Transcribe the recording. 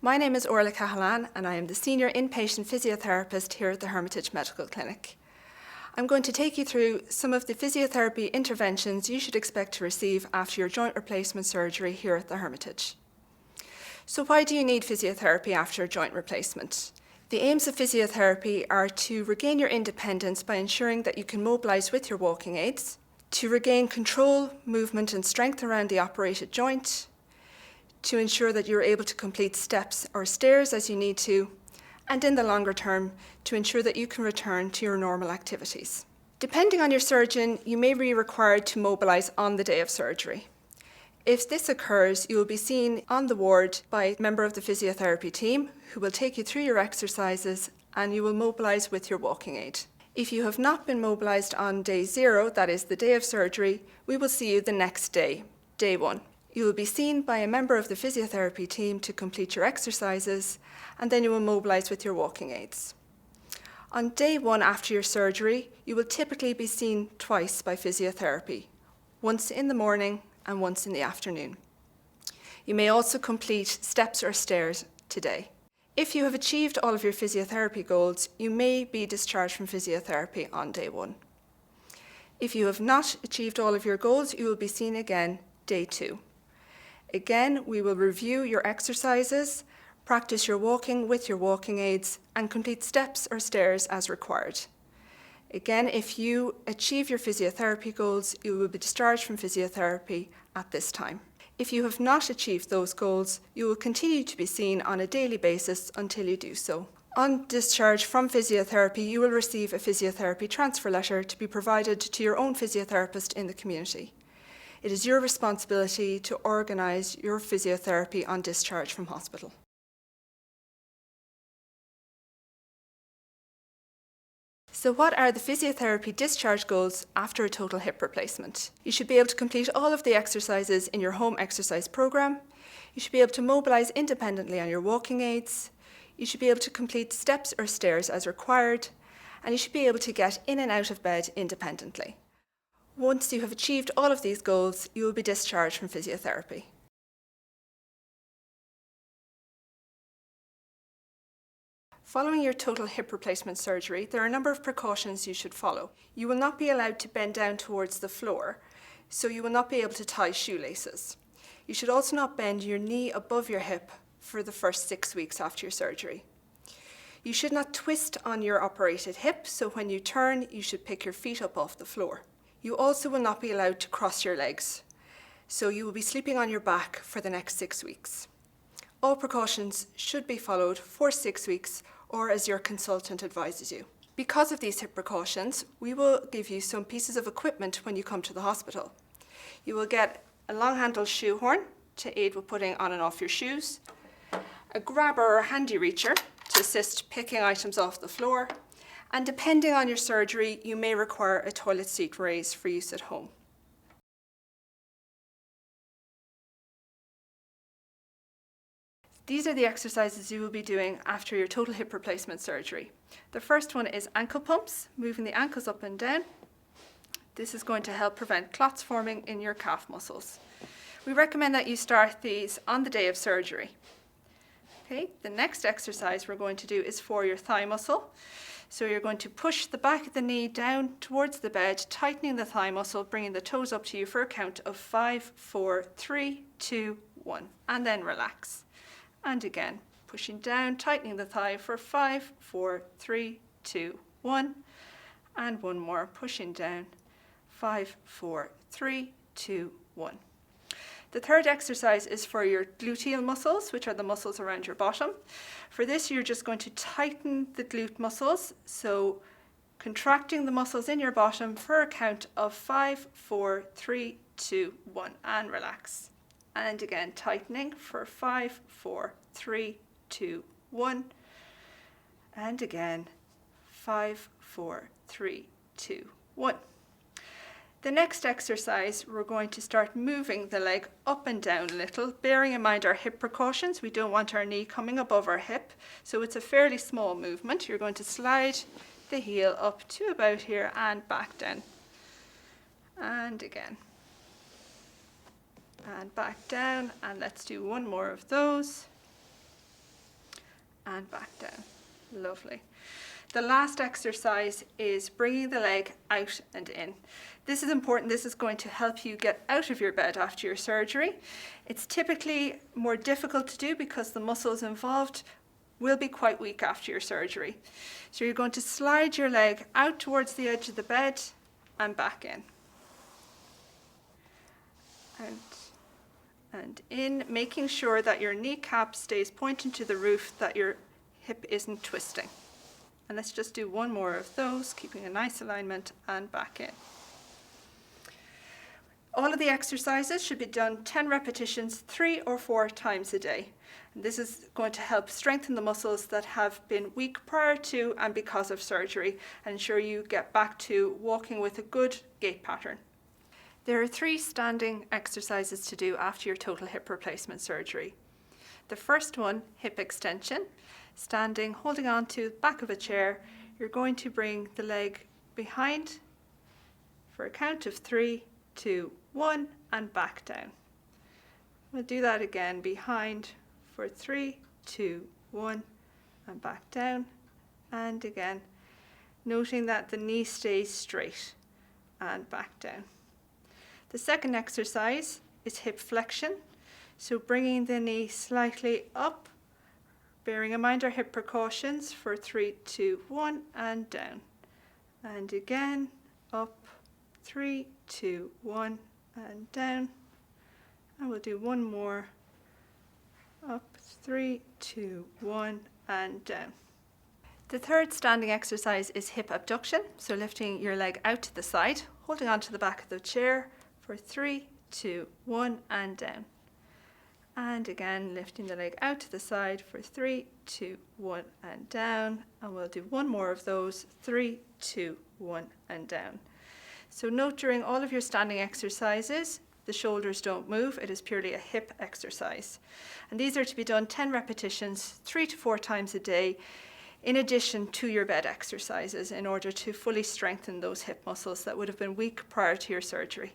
My name is Orla Cahalan and I am the Senior Inpatient Physiotherapist here at the Hermitage Medical Clinic. I'm going to take you through some of the physiotherapy interventions you should expect to receive after your joint replacement surgery here at the Hermitage. So why do you need physiotherapy after a joint replacement? The aims of physiotherapy are to regain your independence by ensuring that you can mobilise with your walking aids, to regain control, movement and strength around the operated joint, to ensure that you're able to complete steps or stairs as you need to, and in the longer term, to ensure that you can return to your normal activities. Depending on your surgeon, you may be required to mobilise on the day of surgery. If this occurs, you will be seen on the ward by a member of the physiotherapy team who will take you through your exercises and you will mobilise with your walking aid. If you have not been mobilised on day 0, that is the day of surgery, we will see you the next day, day 1. You will be seen by a member of the physiotherapy team to complete your exercises, and then you will mobilise with your walking aids. On day 1 after your surgery, you will typically be seen twice by physiotherapy, once in the morning and once in the afternoon. You may also complete steps or stairs today. If you have achieved all of your physiotherapy goals, you may be discharged from physiotherapy on day 1. If you have not achieved all of your goals, you will be seen again day 2. Again, we will review your exercises, practice your walking with your walking aids, and complete steps or stairs as required. Again, if you achieve your physiotherapy goals, you will be discharged from physiotherapy at this time. If you have not achieved those goals, you will continue to be seen on a daily basis until you do so. On discharge from physiotherapy, you will receive a physiotherapy transfer letter to be provided to your own physiotherapist in the community. It is your responsibility to organise your physiotherapy on discharge from hospital. So what are the physiotherapy discharge goals after a total hip replacement? You should be able to complete all of the exercises in your home exercise programme. You should be able to mobilise independently on your walking aids. You should be able to complete steps or stairs as required. And you should be able to get in and out of bed independently. Once you have achieved all of these goals, you will be discharged from physiotherapy. Following your total hip replacement surgery, there are a number of precautions you should follow. You will not be allowed to bend down towards the floor, so you will not be able to tie shoelaces. You should also not bend your knee above your hip for the first 6 weeks after your surgery. You should not twist on your operated hip, so when you turn, you should pick your feet up off the floor. You also will not be allowed to cross your legs, so you will be sleeping on your back for the next 6 weeks. All precautions should be followed for 6 weeks or as your consultant advises you. Because of these hip precautions, we will give you some pieces of equipment when you come to the hospital. You will get a long-handled shoehorn to aid with putting on and off your shoes, a grabber or handy reacher to assist picking items off the floor, and depending on your surgery, you may require a toilet seat raise for use at home. These are the exercises you will be doing after your total hip replacement surgery. The first one is ankle pumps, moving the ankles up and down. This is going to help prevent clots forming in your calf muscles. We recommend that you start these on the day of surgery. Okay, the next exercise we're going to do is for your thigh muscle. So you're going to push the back of the knee down towards the bed, tightening the thigh muscle, bringing the toes up to you for a count of 5, 4, 3, 2, 1, and then relax. And again, pushing down, tightening the thigh for 5, 4, 3, 2, 1, and one more, pushing down, 5, 4, 3, 2, 1. The third exercise is for your gluteal muscles, which are the muscles around your bottom. For this, you're just going to tighten the glute muscles, so contracting the muscles in your bottom for a count of 5, 4, 3, 2, 1, and relax. And again, tightening for 5, 4, 3, 2, 1, and again, 5, 4, 3, 2, 1. The next exercise, we're going to start moving the leg up and down a little, bearing in mind our hip precautions. We don't want our knee coming above our hip, so it's a fairly small movement. You're going to slide the heel up to about here and back down. And again. And back down, and let's do one more of those. and back down. Lovely. The last exercise is bringing the leg out and in. This is important. This is going to help you get out of your bed after your surgery. It's typically more difficult to do because the muscles involved will be quite weak after your surgery. So you're going to slide your leg out towards the edge of the bed and back in. Out and in, making sure that your kneecap stays pointing to the roof, that your hip isn't twisting. And let's just do one more of those, keeping a nice alignment, and back in. All of the exercises should be done 10 repetitions 3 or 4 times a day. And this is going to help strengthen the muscles that have been weak prior to and because of surgery, and ensure you get back to walking with a good gait pattern. There are 3 standing exercises to do after your total hip replacement surgery. The first one, hip extension. Standing, holding on to the back of a chair, you're going to bring the leg behind for a count of 3, 2, 1, and back down. We'll do that again, behind for 3, 2, 1, and back down. And again, noting that the knee stays straight and back down. The second exercise is hip flexion. So bringing the knee slightly up, bearing in mind our hip precautions for 3, 2, 1, and down. And again, up, 3, 2, 1, and down. And we'll do one more. Up, 3, 2, 1, and down. The third standing exercise is hip abduction. So lifting your leg out to the side, holding onto the back of the chair for 3, 2, 1, and down. And again, lifting the leg out to the side for 3, 2, 1, and down. And we'll do one more of those, 3, 2, 1, and down. So note during all of your standing exercises, the shoulders don't move. It is purely a hip exercise. And these are to be done 10 repetitions, 3 to 4 times a day, in addition to your bed exercises, in order to fully strengthen those hip muscles that would have been weak prior to your surgery.